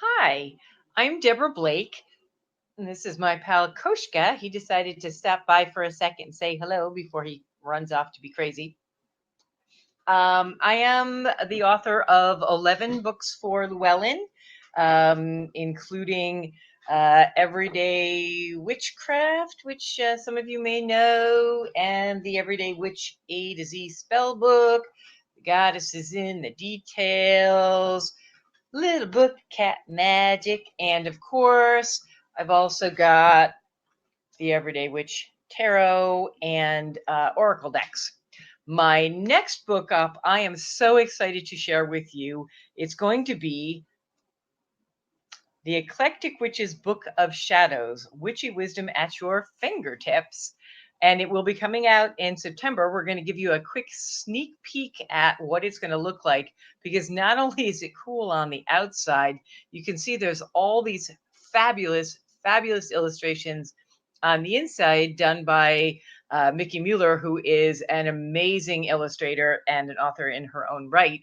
Hi, I'm Deborah Blake, and this is my pal Koshka. He decided to stop by for a second and say hello before he runs off to be crazy. I am the author of 11 books for Llewellyn, including Everyday Witchcraft, which some of you may know, and the Everyday Witch A to Z spell book. The Goddess is in the Details, Little Book of Cat Magic, and of course, I've also got the Everyday Witch Tarot and Oracle decks. My next book up, I am so excited to share with you. It's going to be The Eclectic Witch's Book of Shadows, Witchy Wisdom at Your Fingertips. And it will be coming out in September. We're going to give you a quick sneak peek at what it's going to look like, because not only is it cool on the outside, you can see there's all these fabulous, fabulous illustrations on the inside done by Mickey Mueller, who is an amazing illustrator and an author in her own right.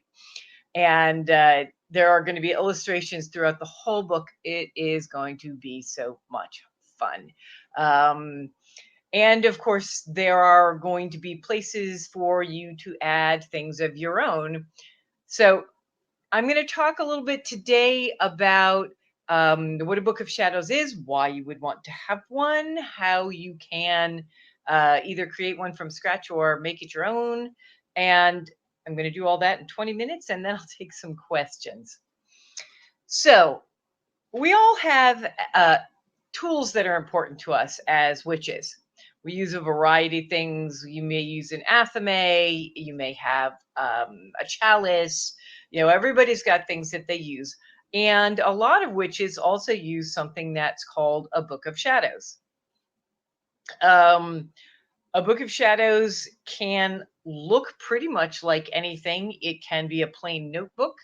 And there are going to be illustrations throughout the whole book. It is going to be so much fun. And of course, there are going to be places for you to add things of your own. So I'm going to talk a little bit today about what a Book of Shadows is, why you would want to have one, how you can either create one from scratch or make it your own. And I'm going to do all that in 20 minutes, and then I'll take some questions. So we all have tools that are important to us as witches. We use a variety of things. You may use an athame, you may have a chalice. Everybody's got things that they use. And a lot of witches also use something that's called a Book of Shadows. A Book of Shadows can look pretty much like anything. It can be a plain notebook.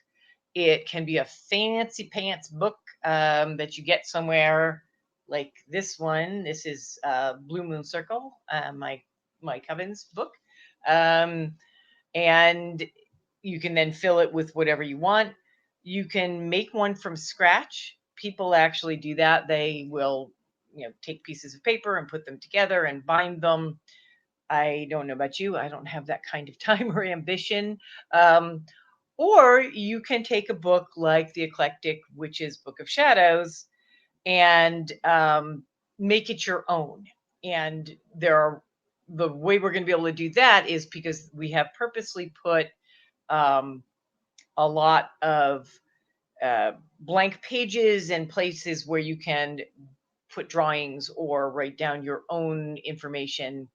It can be a fancy pants book that you get somewhere, like this one. This is Blue Moon Circle, my coven's book. And you can then fill it with whatever you want. You can make one from scratch. People actually do that. They will take pieces of paper and put them together and bind them. I don't know about you. I don't have that kind of time or ambition. Or you can take a book like The Eclectic Witch's Book of Shadows and make it your own. And the way we're going to be able to do that is because we have purposely put a lot of blank pages and places where you can put drawings or write down your own information.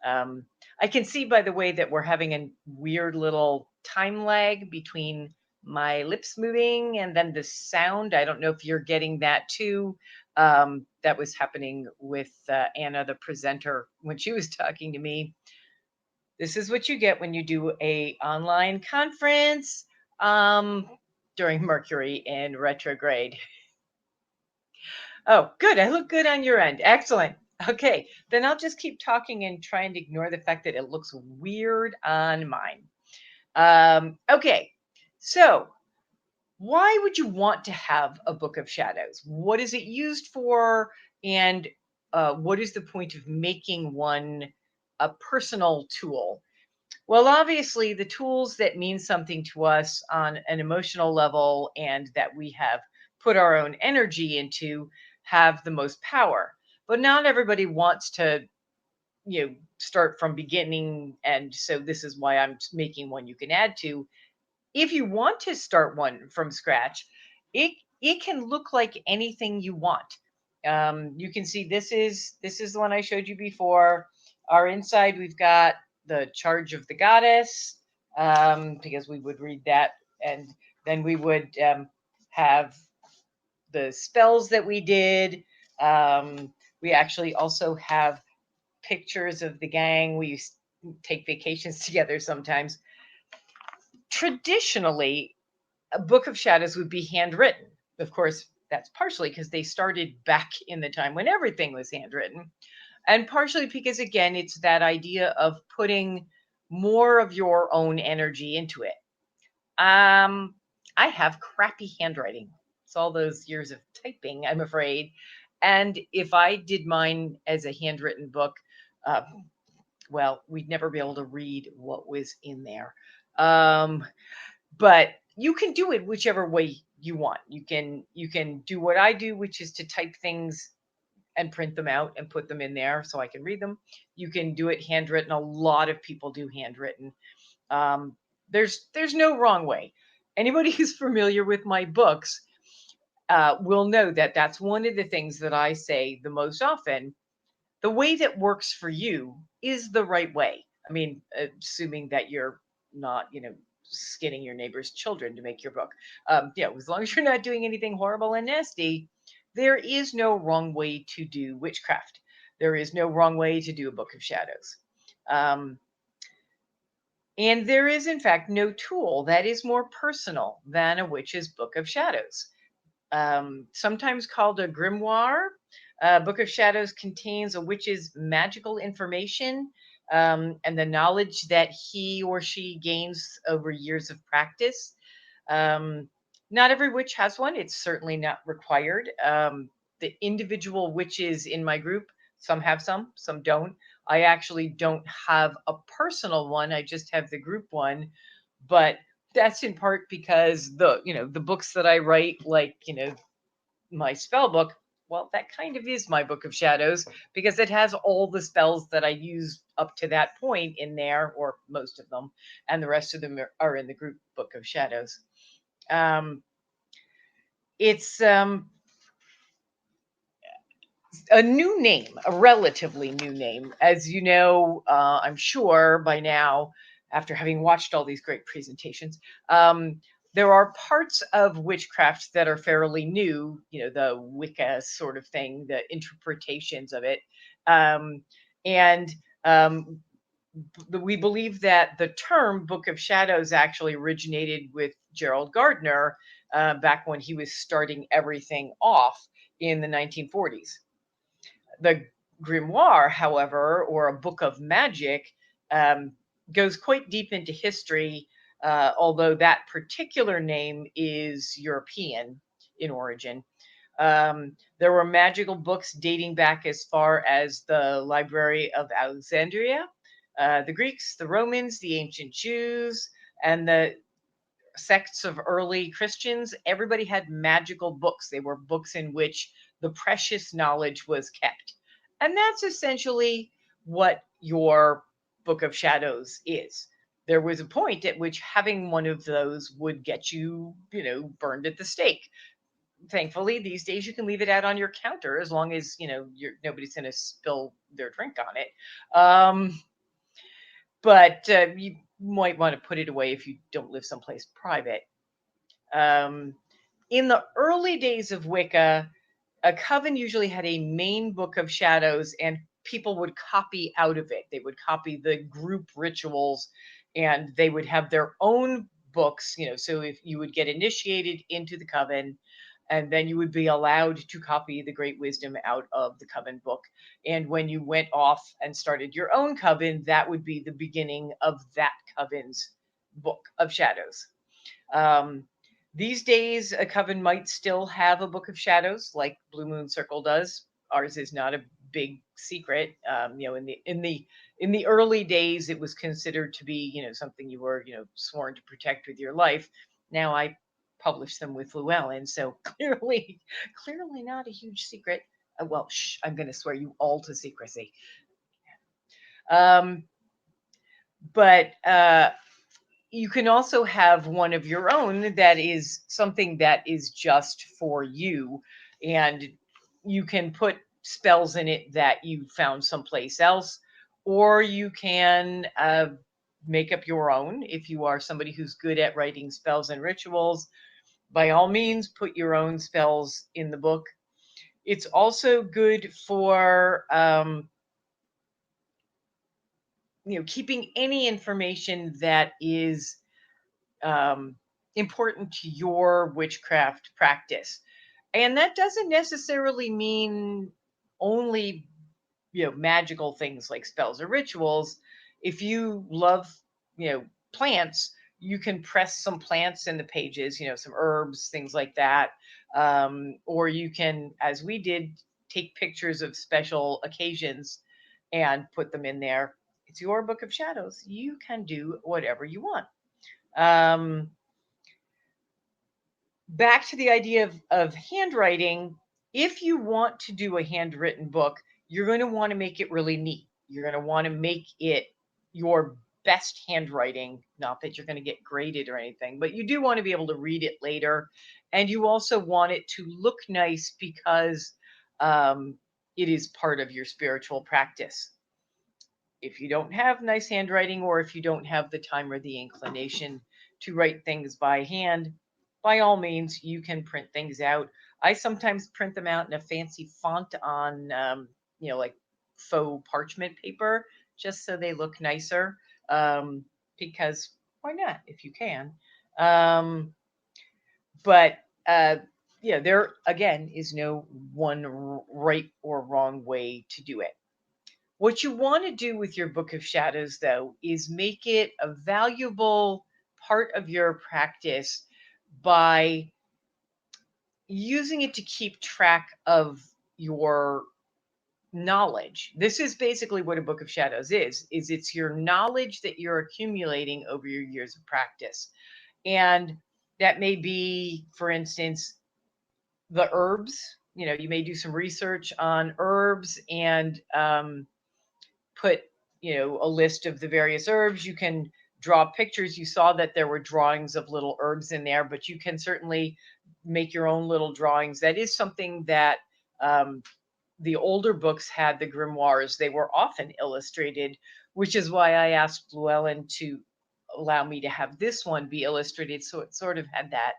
I can see, by the way, that we're having a weird little time lag between my lips moving and then the sound. I don't know if you're getting that too. That was happening with Anna, the presenter, when she was talking to me. This is what you get when you do a online conference during Mercury in retrograde. Oh, good. I look good on your end. Excellent. Okay, then I'll just keep talking and try and ignore the fact that it looks weird on mine. Okay, so why would you want to have a Book of Shadows? What is it used for? And what is the point of making one a personal tool? Well, obviously, the tools that mean something to us on an emotional level and that we have put our own energy into have the most power. But not everybody wants to, start from beginning. And so this is why I'm making one you can add to. If you want to start one from scratch, it can look like anything you want. You can see this is the one I showed you before. Our inside, we've got the Charge of the Goddess, because we would read that, and then we would have the spells that we did. We actually also have pictures of the gang. We used to take vacations together sometimes. Traditionally, a Book of Shadows would be handwritten. Of course, that's partially because they started back in the time when everything was handwritten, and partially because, again, it's that idea of putting more of your own energy into it. I have crappy handwriting, It's all those years of typing, I'm afraid. And if I did mine as a handwritten book, uh, well, we'd never be able to read what was in there. But you can do it whichever way you want. You can do what I do, which is to type things and print them out and put them in there so I can read them. You can do it handwritten. A lot of people do handwritten. Um, there's no wrong way. Anybody who's familiar with my books will know that that's one of the things that I say the most often. The way that works for you is the right way. I mean, assuming that you're not, skinning your neighbor's children to make your book. As long as you're not doing anything horrible and nasty, there is no wrong way to do witchcraft. There is no wrong way to do a book of shadows. And there is, in fact, no tool that is more personal than a witch's book of shadows. Sometimes called a grimoire, Book of Shadows contains a witch's magical information and the knowledge that he or she gains over years of practice. Not every witch has one. It's certainly not required. The individual witches in my group, some have some don't. I actually don't have a personal one. I just have the group one, but that's in part because the books that I write, like, my spell book, well, that kind of is my book of shadows because it has all the spells that I use up to that point in there, or most of them, and the rest of them are in the group book of shadows. It's a new name, a relatively new name, as you know, I'm sure by now, after having watched all these great presentations. There are parts of witchcraft that are fairly new, the Wicca sort of thing, the interpretations of it. And we believe that the term Book of Shadows actually originated with Gerald Gardner back when he was starting everything off in the 1940s. The grimoire, however, or a book of magic, goes quite deep into history, although that particular name is European in origin. There were magical books dating back as far as the Library of Alexandria, the Greeks, the Romans, the ancient Jews, and the sects of early Christians. Everybody had magical books. They were books in which the precious knowledge was kept. And that's essentially what your Book of Shadows is. There was a point at which having one of those would get you, burned at the stake. Thankfully, these days you can leave it out on your counter as long as, nobody's going to spill their drink on it. But you might want to put it away if you don't live someplace private. In the early days of Wicca, a coven usually had a main book of shadows, and people would copy out of it. They would copy the group rituals, and they would have their own books. So if you would get initiated into the coven, and then you would be allowed to copy the Great Wisdom out of the coven book. And when you went off and started your own coven, that would be the beginning of that coven's book of shadows. These days, a coven might still have a book of shadows, like Blue Moon Circle does. Ours is not a in the early days, it was considered to be, something you were, sworn to protect with your life. Now I publish them with Llewellyn, so clearly not a huge secret. Well, I'm going to swear you all to secrecy. But you can also have one of your own that is something that is just for you, and you can put spells in it that you found someplace else, or you can make up your own. If you are somebody who's good at writing spells and rituals, by all means, put your own spells in the book. It's also good for keeping any information that is important to your witchcraft practice. And that doesn't necessarily mean only, magical things like spells or rituals. If you love, plants, you can press some plants in the pages, some herbs, things like that. Or you can, as we did, take pictures of special occasions and put them in there. It's your book of shadows. You can do whatever you want. Back to the idea of handwriting. If you want to do a handwritten book, you're going to want to make it really neat. You're going to want to make it your best handwriting. Not that you're going to get graded or anything, but you do want to be able to read it later. And you also want it to look nice because it is part of your spiritual practice. If you don't have nice handwriting, or if you don't have the time or the inclination to write things by hand, by all means, you can print things out. I sometimes print them out in a fancy font on, like faux parchment paper, just so they look nicer. Because why not, if you can? But there again is no one right or wrong way to do it. What you want to do with your Book of Shadows, though, is make it a valuable part of your practice by using it to keep track of your knowledge. This is basically what a Book of Shadows is it's your knowledge that you're accumulating over your years of practice. And that may be, for instance, the herbs. You may do some research on herbs and put a list of the various herbs. You can draw pictures. You saw that there were drawings of little herbs in there, but you can certainly make your own little drawings. That is something that the older books had, the grimoires. They were often illustrated, which is why I asked Llewellyn to allow me to have this one be illustrated, so it sort of had that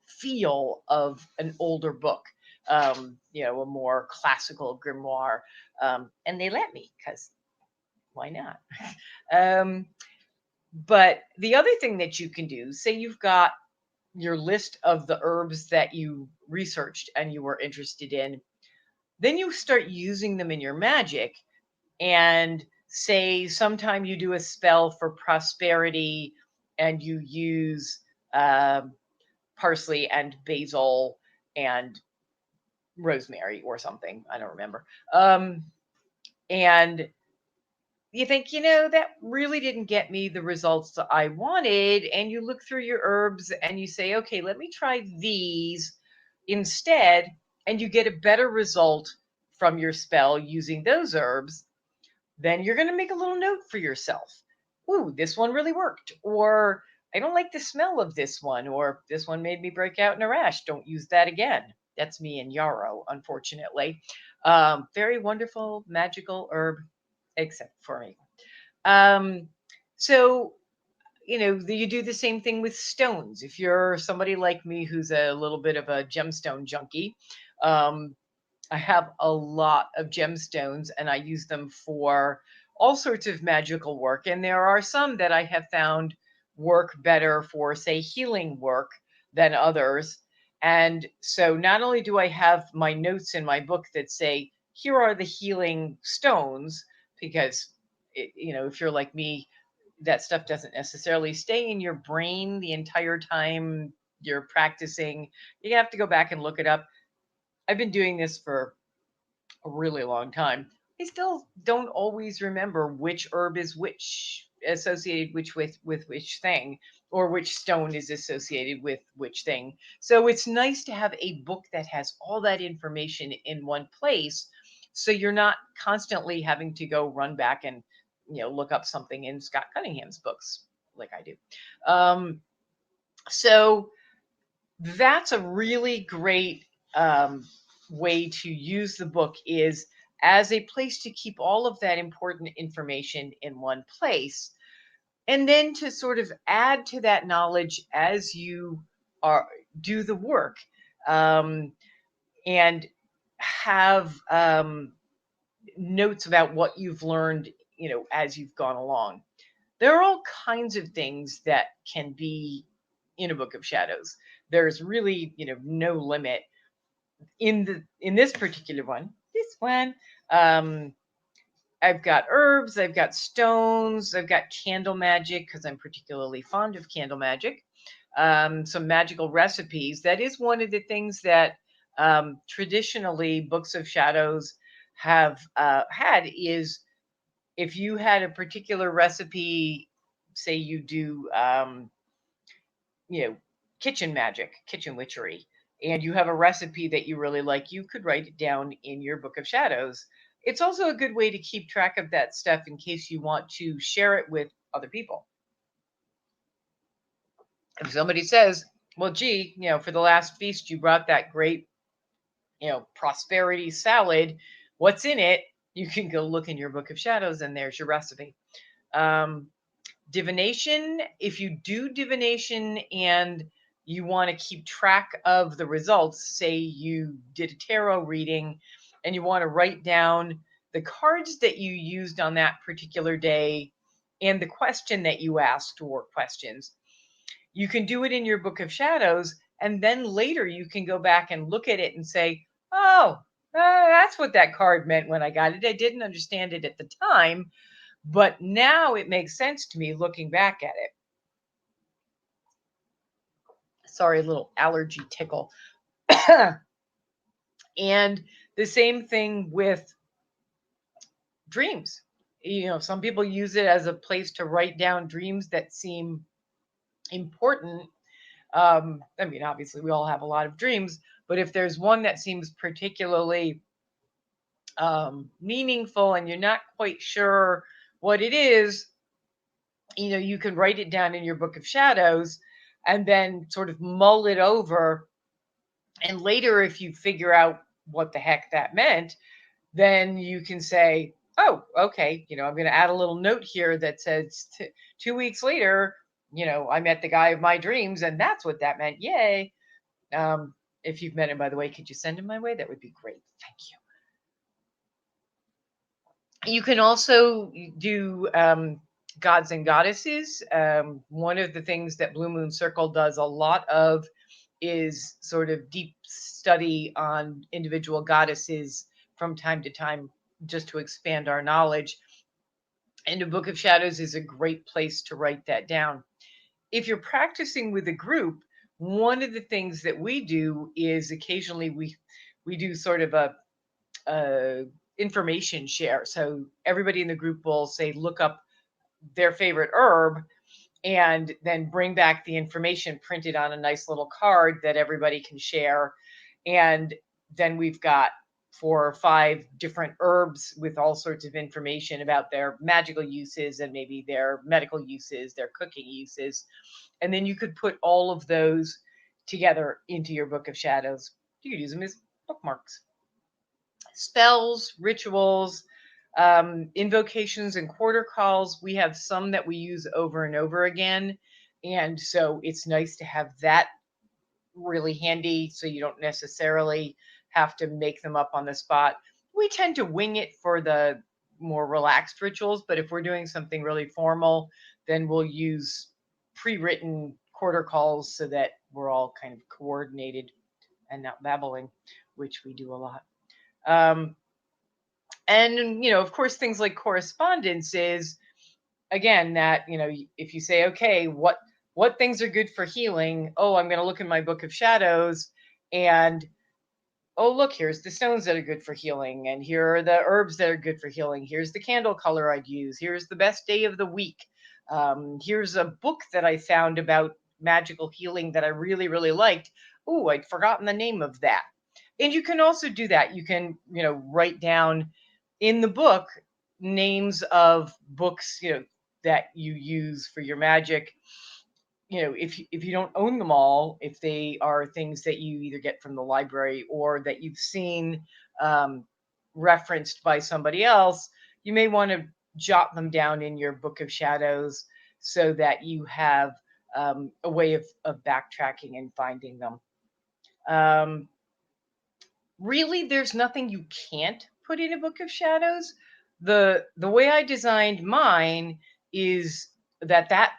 feel of an older book, a more classical grimoire. And they let me, because why not? But the other thing that you can do, say you've got your list of the herbs that you researched and you were interested in, then you start using them in your magic. And say sometime you do a spell for prosperity and you use parsley and basil and rosemary or something. I don't remember. And you think, that really didn't get me the results that I wanted. And you look through your herbs and you say, okay, let me try these instead. And you get a better result from your spell using those herbs. Then you're going to make a little note for yourself. Ooh, this one really worked. Or I don't like the smell of this one. Or this one made me break out in a rash. Don't use that again. That's me and yarrow, unfortunately. Very wonderful, magical herb, except for me. So, you do the same thing with stones. If you're somebody like me who's a little bit of a gemstone junkie, I have a lot of gemstones and I use them for all sorts of magical work. And there are some that I have found work better for, say, healing work than others. And so not only do I have my notes in my book that say, here are the healing stones, because, if you're like me, that stuff doesn't necessarily stay in your brain the entire time you're practicing. You have to go back and look it up. I've been doing this for a really long time. I still don't always remember which herb is which, associated with which thing, or which stone is associated with which thing. So it's nice to have a book that has all that information in one place, so you're not constantly having to go run back and look up something in Scott Cunningham's books like I do. So that's a really great way to use the book, is as a place to keep all of that important information in one place, and then to sort of add to that knowledge as you do the work, and have notes about what you've learned as you've gone along. There are all kinds of things that can be in a Book of Shadows. There's really no limit. In this particular one, I've got herbs, I've got stones, I've got candle magic because I'm particularly fond of candle magic. Some magical recipes. That is one of the things that traditionally books of shadows have had, is if you had a particular recipe, say you do, you know, kitchen magic, kitchen witchery, and you have a recipe that you really like, you could write it down in your book of shadows. It's also a good way to keep track of that stuff in case you want to share it with other people. If somebody says, well, gee, for the last feast, you brought that great, prosperity salad. What's in it? You can go look in your book of shadows and there's your recipe. Divination, if you do divination and you want to keep track of the results, say you did a tarot reading and you want to write down the cards that you used on that particular day and the question that you asked, or questions, you can do it in your book of shadows, and then later you can go back and look at it and say, oh, that's what that card meant when I got it. I didn't understand it at the time, but now it makes sense to me looking back at it. Sorry, a little allergy tickle. And the same thing with dreams. Some people use it as a place to write down dreams that seem important. Obviously, we all have a lot of dreams, but if there's one that seems particularly meaningful and you're not quite sure what it is, you can write it down in your book of shadows and then sort of mull it over. And later, if you figure out what the heck that meant, then you can say, oh, okay, I'm going to add a little note here that says 2 weeks later, I met the guy of my dreams, and that's what that meant. Yay. If you've met him, by the way, could you send him my way? That would be great. Thank you. You can also do gods and goddesses. One of the things that Blue Moon Circle does a lot of is sort of deep study on individual goddesses from time to time, just to expand our knowledge. And a book of shadows is a great place to write that down. If you're practicing with a group, one of the things that we do is occasionally we do sort of a information share. So everybody in the group will say, look up their favorite herb, and then bring back the information printed on a nice little card that everybody can share. And then we've got 4 or 5 different herbs with all sorts of information about their magical uses and maybe their medical uses, their cooking uses. And then you could put all of those together into your book of shadows. You could use them as bookmarks. Spells, rituals, invocations, and quarter calls. We have some that we use over and over again. And so it's nice to have that really handy so you don't necessarily have to make them up on the spot. We tend to wing it for the more relaxed rituals, but if we're doing something really formal, then we'll use pre-written quarter calls so that we're all kind of coordinated and not babbling, which we do a lot. And, of course, things like correspondence is, again, that, if you say, okay, what things are good for healing? Oh, I'm going to look in my book of shadows and, oh, look, here's the stones that are good for healing. And here are the herbs that are good for healing. Here's the candle color I'd use. Here's the best day of the week. Here's a book that I found about magical healing that I really, really liked. Oh, I'd forgotten the name of that. And you can also do that. You can, write down in the book names of books, that you use for your magic. If you don't own them all, if they are things that you either get from the library or that you've seen referenced by somebody else, you may want to jot them down in your book of shadows so that you have a way of backtracking and finding them. Really, there's nothing you can't put in a book of shadows. The way I designed mine is that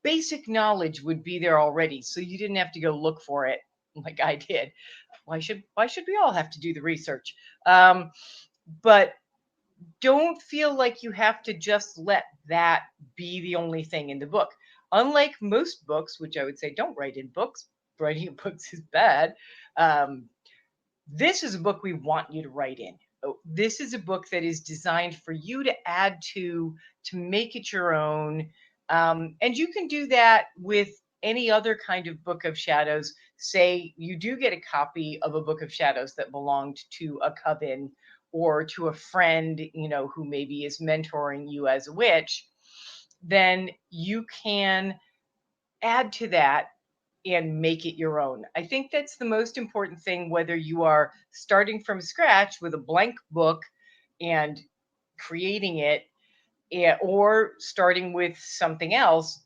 basic knowledge would be there already, so you didn't have to go look for it like I did. Why should we all have to do the research? But don't feel like you have to just let that be the only thing in the book. Unlike most books, which I would say don't write in books, writing in books is bad. Um, this is a book we want you to write in. This is a book that is designed for you to add to make it your own. And you can do that with any other kind of book of shadows. Say you do get a copy of a book of shadows that belonged to a coven or to a friend, who maybe is mentoring you as a witch, then you can add to that and make it your own. I think that's the most important thing, whether you are starting from scratch with a blank book and creating it, or starting with something else.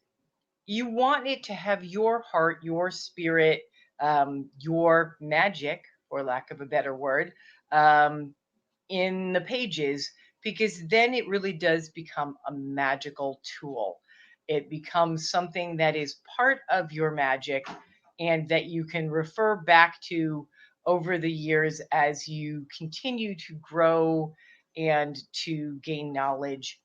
You want it to have your heart, your spirit, your magic, for lack of a better word, in the pages, because then it really does become a magical tool. It becomes something that is part of your magic and that you can refer back to over the years as you continue to grow and to gain knowledge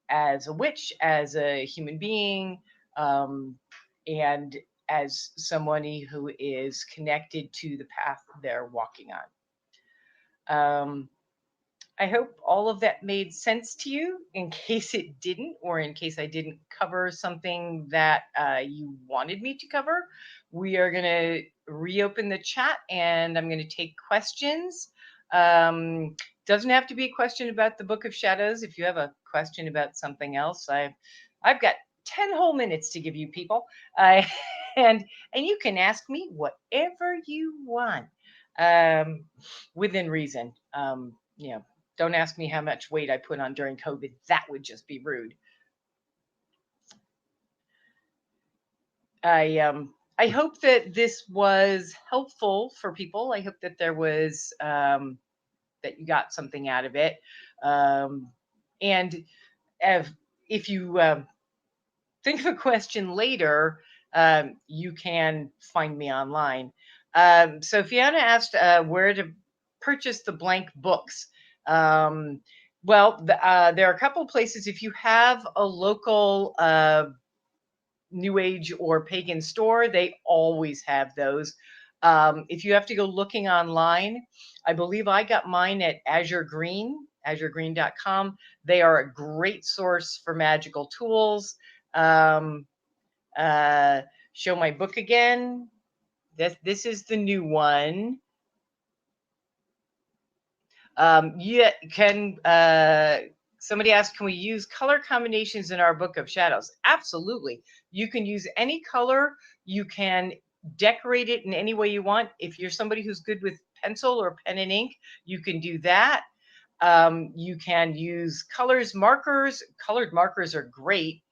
as a witch, as a human being, and as somebody who is connected to the path they're walking on. I hope all of that made sense to you. In case it didn't, or in case I didn't cover something that you wanted me to cover, we are going to reopen the chat and I'm going to take questions. Doesn't have to be a question about the Book of Shadows. If you have a question about something else, I've got 10 whole minutes to give you people. And you can ask me whatever you want, within reason. Don't ask me how much weight I put on during COVID. That would just be rude. I hope that this was helpful for people. I hope that there was that you got something out of it. And if you think of a question later, you can find me online. So Fiona asked where to purchase the blank books. Well, there are a couple places. If you have a local New Age or pagan store, they always have those. If you have to go looking online, I believe I got mine at Azure Green, azuregreen.com. They are a great source for magical tools. Show my book again. This is the new one. Somebody asked, can we use color combinations in our Book of Shadows? Absolutely. You can use any color. You can decorate it in any way you want. If you're somebody who's good with pencil or pen and ink, you can do that. You can use markers. Colored markers are great.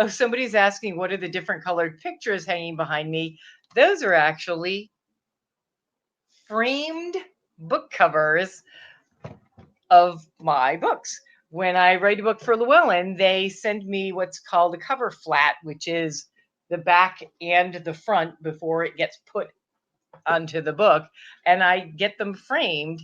Somebody's asking, what are the different colored pictures hanging behind me? Those are actually framed book covers of my books. When I write a book for Llewellyn, they send me what's called a cover flat, which is the back and the front before it gets put onto the book, and I get them framed.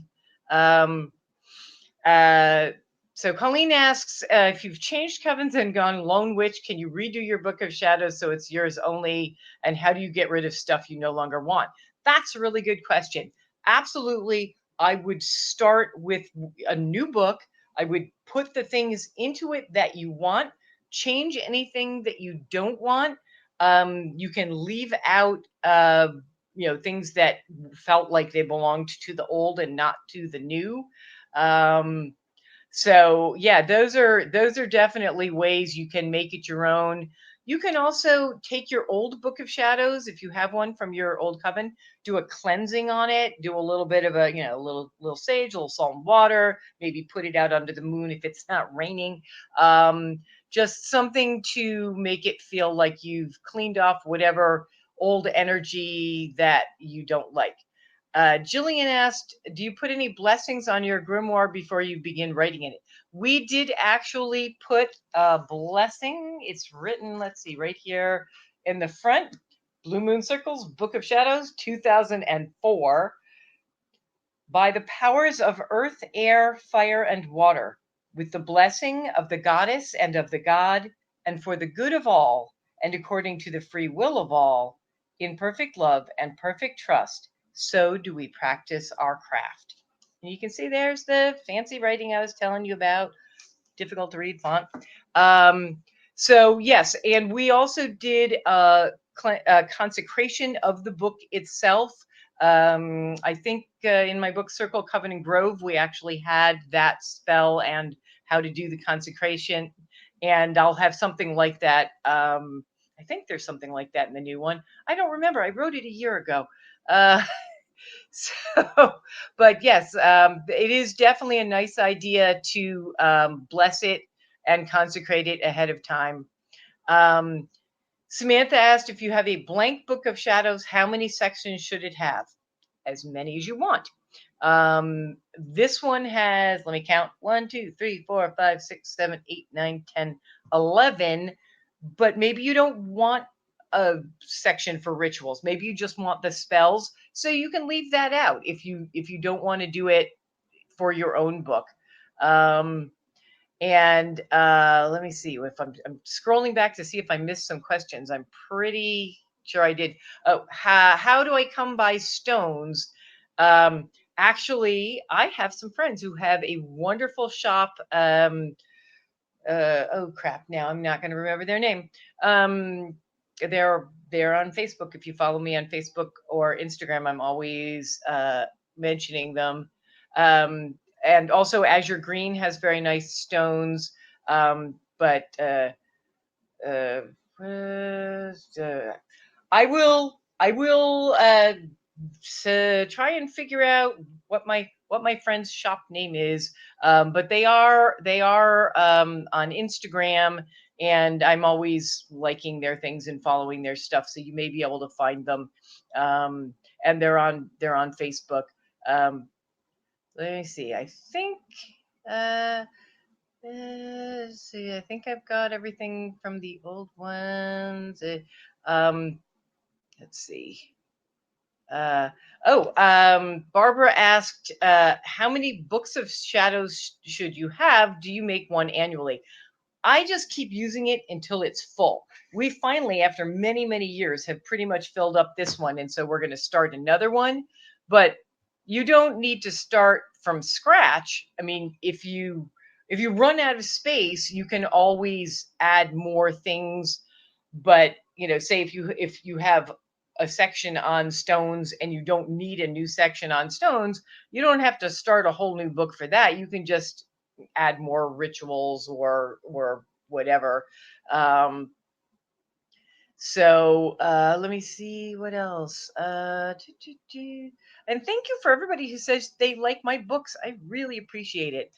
So Colleen asks, if you've changed covens and gone lone witch, can you redo your Book of Shadows so it's yours only? And how do you get rid of stuff you no longer want? That's a really good question. Absolutely. I would start with a new book. I would put the things into it that you want, change anything that you don't want. You can leave out things that felt like they belonged to the old and not to the new. So yeah, those are definitely ways you can make it your own. You can also take your old Book of Shadows, if you have one from your old coven, do a cleansing on it, do a little bit of a, little sage, a little salt and water, maybe put it out under the moon if it's not raining. Just something to make it feel like you've cleaned off whatever old energy that you don't like. Jillian asked, do you put any blessings on your grimoire before you begin writing it? We did actually put a blessing. It's written, let's see, right here in the front. Blue Moon Circles, Book of Shadows, 2004. by the powers of earth, air, fire, and water, with the blessing of the goddess and of the god, and for the good of all, and according to the free will of all, in perfect love and perfect trust, so do we practice our craft. And you can see there's the fancy writing I was telling you about, difficult to read font. So yes, and we also did a consecration of the book itself. I think in my book Circle, Covenant, Grove, we actually had that spell and how to do the consecration. And I'll have something like that. I think there's something like that in the new one. I don't remember. I wrote it a year ago. So, but yes, it is definitely a nice idea to bless it and consecrate it ahead of time. Samantha asked, if you have a blank book of shadows, how many sections should it have? As many as you want. This one has, let me count, 1, 2, 3, 4, 5, 6, 7, 8, 9, 10, 11. But maybe you don't want a section for rituals. Maybe you just want the spells. So you can leave that out if you don't want to do it for your own book. And let me see if I'm scrolling back to see if I missed some questions. I'm pretty sure I did. Oh, how do I come by stones? Actually, I have some friends who have a wonderful shop. Oh crap! Now I'm not going to remember their name. They're on Facebook. If you follow me on Facebook or Instagram, I'm always mentioning them. And also, Azure Green has very nice stones. But I will try and figure out what my friend's shop name is. But they are on Instagram, and I'm always liking their things and following their stuff, so you may be able to find them. And they're on Facebook. Let me see. I think let's see. I think I've got everything from the old ones. Let's see. Barbara asked, how many books of shadows should you have? Do you make one annually? I just keep using it until it's full. We finally, after many, many years, have pretty much filled up this one. And so we're going to start another one. But you don't need to start from scratch. I mean, if you run out of space, you can always add more things. But, say if you have a section on stones and you don't need a new section on stones, you don't have to start a whole new book for that. You can just add more rituals or whatever. So let me see what else. And thank you for everybody who says they like my books. I really appreciate it.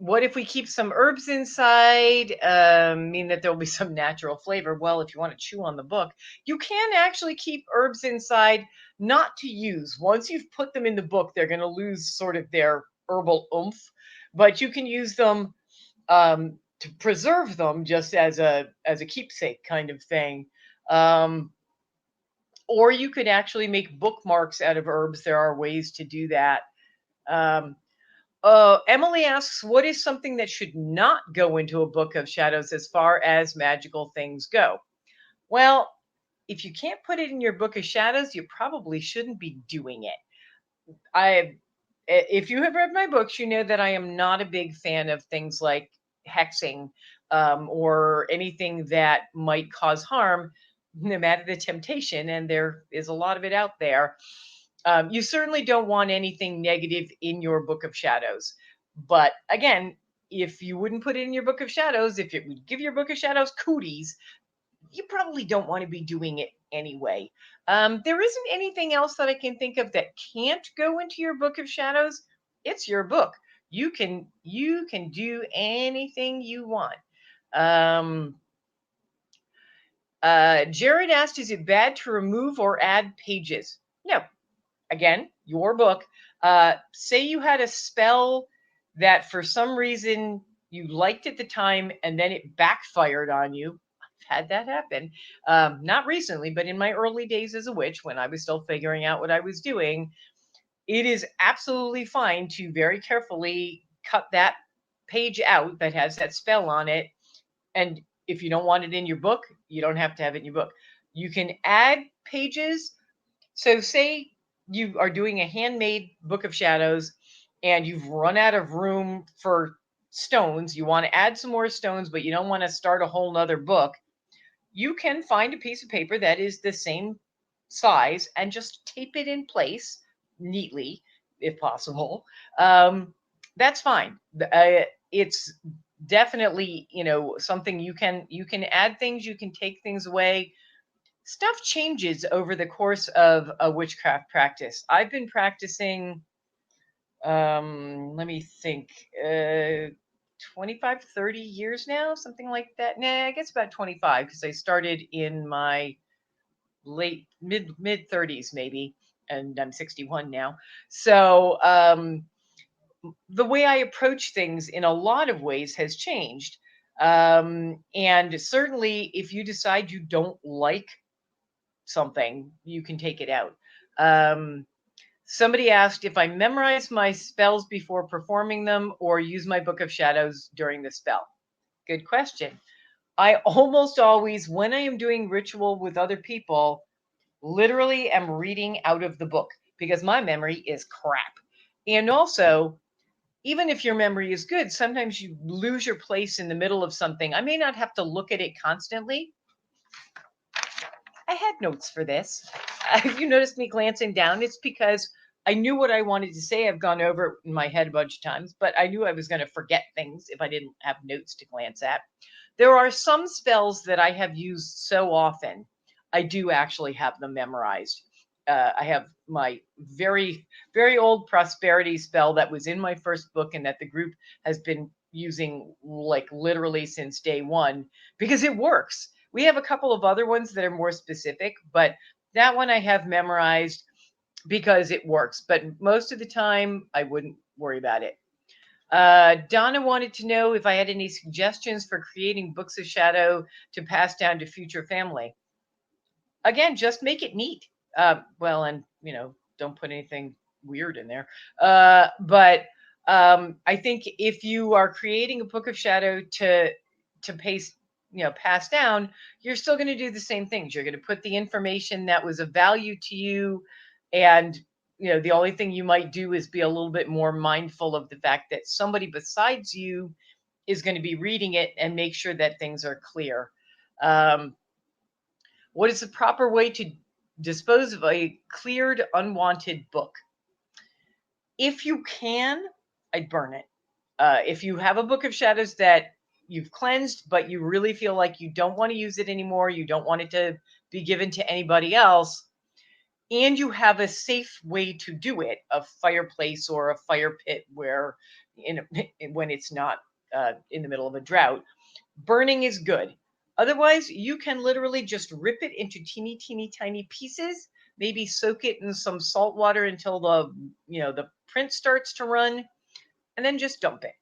What if we keep some herbs inside? Mean that there'll be some natural flavor. Well, if you want to chew on the book, you can actually keep herbs inside, not to use. Once you've put them in the book, they're going to lose sort of their herbal oomph, but you can use them to preserve them just as a keepsake kind of thing. Or you could actually make bookmarks out of herbs. There are ways to do that. Emily asks, what is something that should not go into a book of shadows as far as magical things go? Well, if you can't put it in your book of shadows, you probably shouldn't be doing it. If you have read my books, you know that I am not a big fan of things like hexing or anything that might cause harm, no matter the temptation, and there is a lot of it out there. You certainly don't want anything negative in your book of shadows. But again, if you wouldn't put it in your book of shadows, if it would give your book of shadows cooties, you probably don't want to be doing it anyway. There isn't anything else that I can think of that can't go into your book of shadows. It's your book. You can do anything you want. Jared asked, is it bad to remove or add pages? No. Again, your book. Say you had a spell that for some reason you liked at the time and then it backfired on you. had that happen. Not recently, but in my early days as a witch, when I was still figuring out what I was doing, it is absolutely fine to very carefully cut that page out that has that spell on it. And if you don't want it in your book, you don't have to have it in your book. You can add pages. So, say you are doing a handmade Book of Shadows and you've run out of room for stones. You want to add some more stones, but you don't want to start a whole nother book. You can find a piece of paper that is the same size and just tape it in place neatly, if possible. That's fine. It's definitely, something you can add things, you can take things away. Stuff changes over the course of a witchcraft practice. I've been practicing, let me think, 25, 30 years now, something like that. Nah, I guess about 25, because I started in my mid 30s maybe, and I'm 61 now. So the way I approach things in a lot of ways has changed. And certainly if you decide you don't like something, you can take it out. Somebody asked if I memorize my spells before performing them or use my Book of Shadows during the spell. Good question. I almost always, when I am doing ritual with other people, literally am reading out of the book because my memory is crap. And also, even if your memory is good, sometimes you lose your place in the middle of something. I may not have to look at it constantly. I had notes for this. If you noticed me glancing down, it's because I knew what I wanted to say. I've gone over it in my head a bunch of times, but I knew I was going to forget things if I didn't have notes to glance at. There are some spells that I have used so often, I do actually have them memorized. I have my very, very old prosperity spell that was in my first book and that the group has been using like literally since day one because it works. We have a couple of other ones that are more specific, but that one I have memorized because it works. But most of the time, I wouldn't worry about it. Donna wanted to know if I had any suggestions for creating books of shadow to pass down to future family. Again, just make it neat. Well, and don't put anything weird in there. But I think if you are creating a book of shadow to pass down, you're still going to do the same things. You're going to put the information that was of value to you, and the only thing you might do is be a little bit more mindful of the fact that somebody besides you is going to be reading it and make sure that things are clear. What is the proper way to dispose of a cleared, unwanted book? If you can, I'd burn it. If you have a book of shadows that you've cleansed, but you really feel like you don't want to use it anymore, you don't want it to be given to anybody else, and you have a safe way to do it, a fireplace or a fire pit where, when it's not in the middle of a drought, burning is good. Otherwise, you can literally just rip it into teeny, teeny, tiny pieces. Maybe soak it in some salt water until the print starts to run, and then just dump it.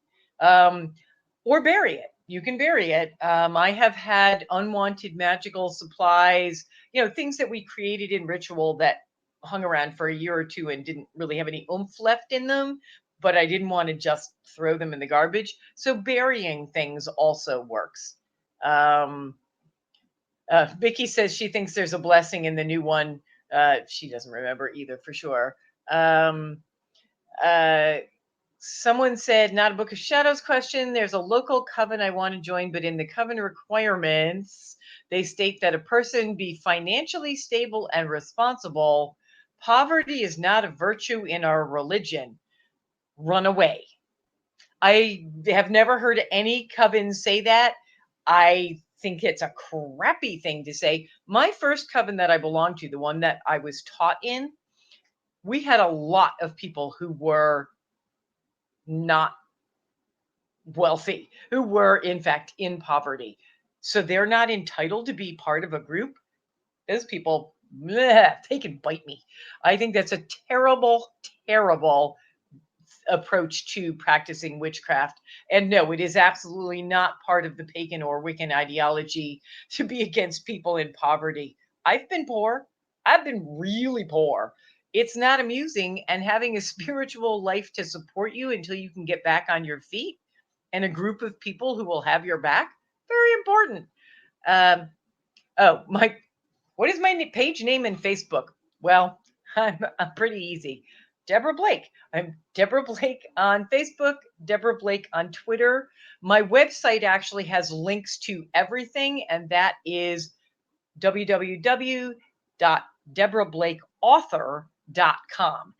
Or bury it. You can bury it. I have had unwanted magical supplies, things that we created in ritual that hung around for a year or two and didn't really have any oomph left in them, but I didn't want to just throw them in the garbage. So burying things also works. Vicky says she thinks there's a blessing in the new one. She doesn't remember either for sure. Someone said, not a Book of Shadows question. There's a local coven I want to join, but in the coven requirements, they state that a person be financially stable and responsible. Poverty is not a virtue in our religion. Run away. I have never heard any coven say that. I think it's a crappy thing to say. My first coven that I belonged to, the one that I was taught in, we had a lot of people who were not wealthy, who were in fact in poverty. So they're not entitled to be part of a group. Those people, they can bite me. I think that's a terrible, terrible approach to practicing witchcraft. And no, it is absolutely not part of the pagan or Wiccan ideology to be against people in poverty. I've been poor. I've been really poor. It's not amusing, and having a spiritual life to support you until you can get back on your feet and a group of people who will have your back, very important. Um, oh, what is my page name in Facebook? Well, I'm pretty easy. Deborah Blake. I'm Deborah Blake on Facebook, Deborah Blake on Twitter. My website actually has links to everything, and that is www.deborahblakeauthor.com.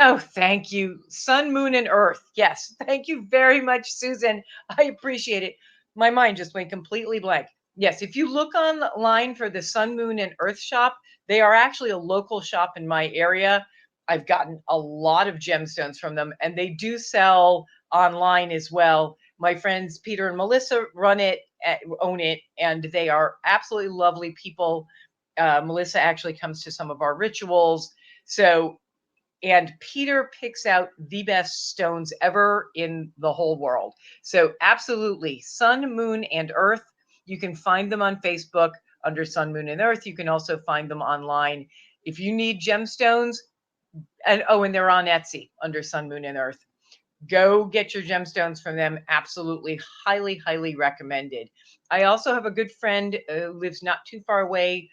Oh, thank you. Sun, moon, and earth. Yes. Thank you very much, Susan. I appreciate it. My mind just went completely blank. Yes. If you look online for the Sun, Moon, and Earth shop, they are actually a local shop in my area. I've gotten a lot of gemstones from them, and they do sell online as well. My friends Peter and Melissa own it, and they are absolutely lovely people. Melissa actually comes to some of our rituals. And Peter picks out the best stones ever in the whole world. So absolutely, Sun, Moon, and Earth. You can find them on Facebook under Sun, Moon, and Earth. You can also find them online. If you need gemstones, and they're on Etsy under Sun, Moon, and Earth. Go get your gemstones from them. Absolutely, highly, highly recommended. I also have a good friend who lives not too far away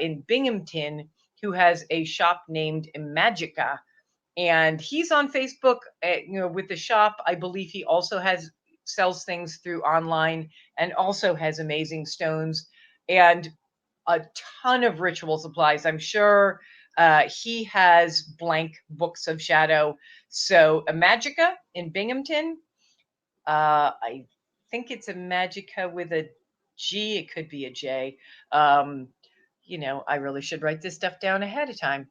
in Binghamton, who has a shop named Imagica, and he's on Facebook, with the shop. I believe he also sells things through online, and also has amazing stones and a ton of ritual supplies. I'm sure he has blank books of shadow. So Imagica in Binghamton, I think it's Imagica with a G. It could be a J. I really should write this stuff down ahead of time.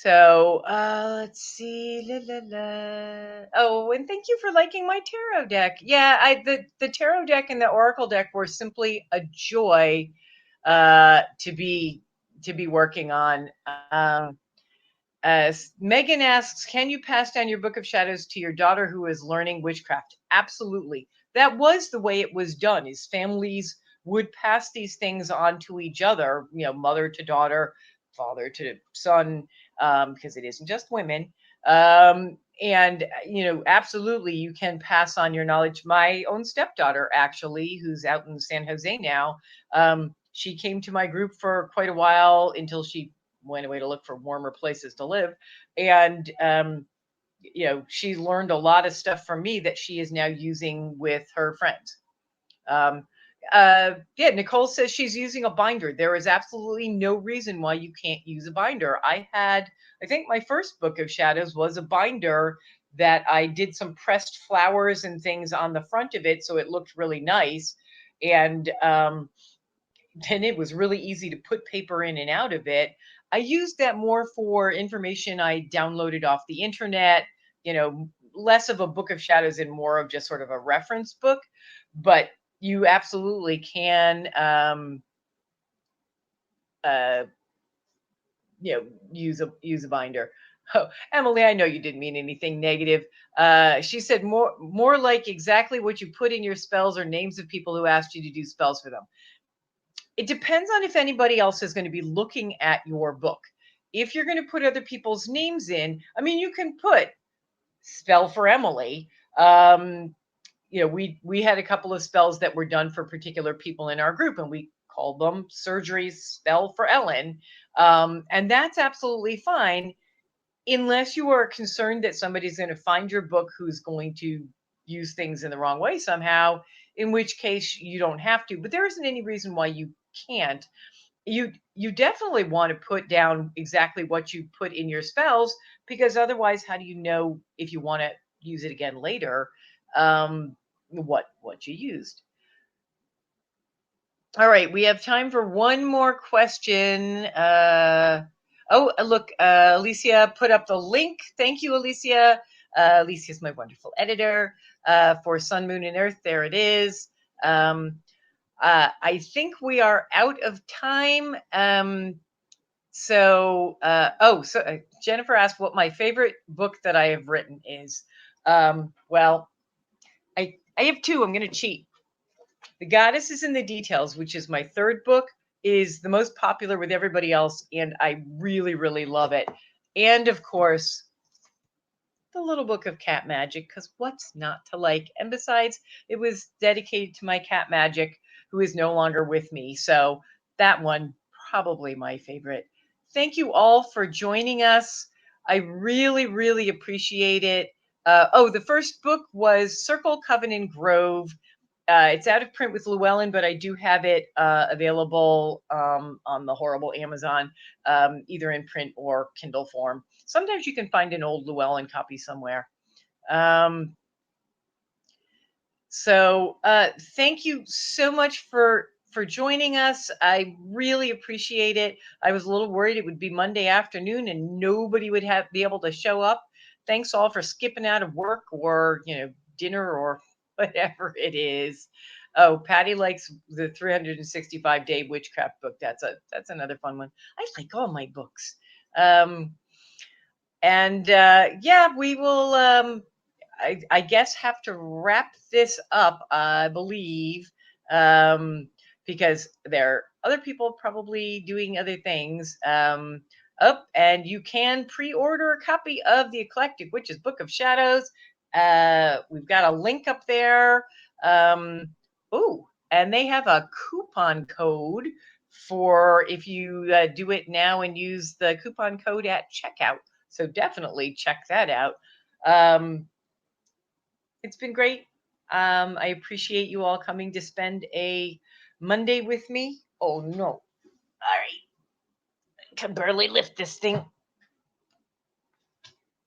Let's see. La, la, la. Oh, and thank you for liking my tarot deck. Yeah, the tarot deck and the oracle deck were simply a joy to be working on. Megan asks, can you pass down your book of shadows to your daughter who is learning witchcraft? Absolutely. That was the way it was done, is families would pass these things on to each other, mother to daughter, father to son, because it isn't just women. And absolutely, you can pass on your knowledge. My own stepdaughter, actually, who's out in San Jose now, she came to my group for quite a while until she went away to look for warmer places to live. And, she learned a lot of stuff from me that she is now using with her friends. Nicole says she's using a binder. There is absolutely no reason why you can't use a binder. I think my first book of shadows was a binder that I did some pressed flowers and things on the front of it, so it looked really nice. And then it was really easy to put paper in and out of it. I used that more for information I downloaded off the internet, less of a book of shadows and more of just sort of a reference book. But you absolutely can, use a binder. Oh, Emily, I know you didn't mean anything negative. She said more like exactly what you put in your spells or names of people who asked you to do spells for them. It depends on if anybody else is going to be looking at your book. If you're going to put other people's names in, you can put spell for Emily. We had a couple of spells that were done for particular people in our group, and we called them surgery spell for Ellen. And that's absolutely fine, unless you are concerned that somebody's going to find your book who's going to use things in the wrong way somehow, in which case you don't have to. But there isn't any reason why you can't. You definitely want to put down exactly what you put in your spells, because otherwise, how do you know if you want to use it again later, what you used? All right, we have time for one more question. Look, Alicia put up the link. Thank you, Alicia. Alicia is my wonderful editor for Sun, Moon, and Earth. There it is. I think we are out of time. So, Jennifer asked what my favorite book that I have written is. Well, I have two. I'm going to cheat. The Goddess is in the Details, which is my third book, is the most popular with everybody else, and I really, really love it. And of course, the Little Book of Cat Magic, because what's not to like? And besides, it was dedicated to my cat Magic, who is no longer with me. So that one, probably my favorite. Thank you all for joining us. I really, really appreciate it. The first book was Circle, Covenant, Grove. It's out of print with Llewellyn, but I do have it available on the horrible Amazon, either in print or Kindle form. Sometimes you can find an old Llewellyn copy somewhere. Thank you so much for joining us. I really appreciate it. I was a little worried it would be Monday afternoon and nobody would be able to show up. Thanks all for skipping out of work or dinner or whatever it is. Oh, Patty likes the 365-day witchcraft book. That's another fun one. I like all my books. We will. I guess have to wrap this up, I believe, because there are other people probably doing other things. And you can pre-order a copy of the Eclectic Witches Book of Shadows. We've got a link up there. And they have a coupon code for if you do it now and use the coupon code at checkout. So definitely check that out. It's been great. I appreciate you all coming to spend a Monday with me. Oh no. All right. I can barely lift this thing.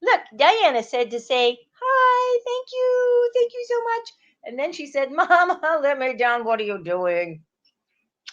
Look, Diana said to say, hi, thank you so much. And then she said, Mama, let me down. What are you doing?